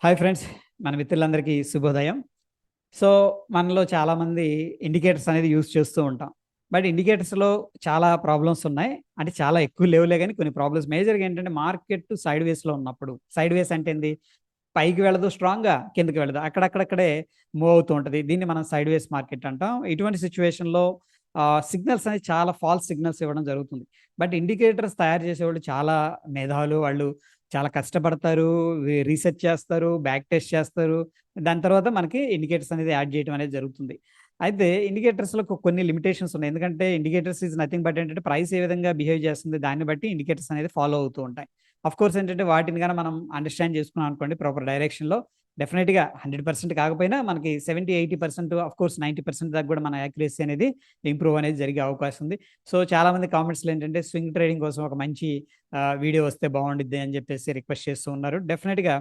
Hi friends, మన మిత్రులందరికీ శుభోదయం. సో, మనలో చాలామంది ఇండికేటర్స్ అనేది యూజ్ చేస్తూ ఉంటాం. బట్ ఇండికేటర్స్‌లో చాలా ప్రాబ్లమ్స్ ఉన్నాయి. అంటే చాలా ఎక్కువ లేవులే గానీ కొన్ని ప్రాబ్లమ్స్ మేజర్‌గా ఏంటంటే మార్కెట్ సైడ్ వేస్‌లో ఉన్నప్పుడు. సైడ్ వేస్ అంటే ఏంది? పైకి వెళ్ళదు స్ట్రాంగ్‌గా, కిందకి వెళ్ళదు. అక్కడక్కడక్కడే మూవ్ అవుతూ ఉంటది. దీన్ని మనం సైడ్ వేస్ మార్కెట్ అంటాం. ఇటువంటి సిట్యుయేషన్‌లో సిగ్నల్స్ అనేది చాలా ఫాల్స్ సిగ్నల్స్ ఇవ్వడం జరుగుతుంది. బట్ ఇండికేటర్స్ తయారు చేసేవాళ్ళు చాలా మేధావులు. వాళ్ళు చాలా కష్టపడతారు. రీసెర్చ్ చేస్తారు. బ్యాక్ టెస్ట్ చేస్తారు. దాని తర్వాత మనకి ఇండికేటర్స్ అనేది యాడ్ చేయడం అనేది జరుగుతుంది. అయితే ఇండికేటర్స్‌లో కొన్ని లిమిటేషన్స్ ఉన్నాయి. ఎందుకంటే ఇండికేటర్స్ ఈస్ నథింగ్ బట్ ఏంటంటే ప్రైస్ ఏ విధంగా బిహేవ్ చేస్తుంది దాన్ని బట్టి ఇండికేటర్స్ అనేది ఫాలో అవుతూ ఉంటాయి. ఆఫ్‌కోర్స్ ఏంటంటే వాటిని గాని మనం అండర్‌స్టాండ్ చేసుకున్నాం అనుకోండి ప్రాపర్ డైరెక్షన్‌లో డెఫినిట్‌గా 100% కాకపోయినా మనకి 70, 80% ఆఫ్‌కోర్స్ 90% దాకా కూడా మన యాక్యురసీ అనేది ఇంప్రూవ్ అనేది జరిగే అవకాశం ఉంది. సో, చాలామంది కామెంట్స్‌లో ఏంటంటే స్వింగ్ ట్రేడింగ్ కోసం ఒక మంచి వీడియో వస్తే బావుండిద్ది అని చెప్పేసి రిక్వెస్ట్ చేస్తూ ఉన్నారు. డెఫినిట్‌గా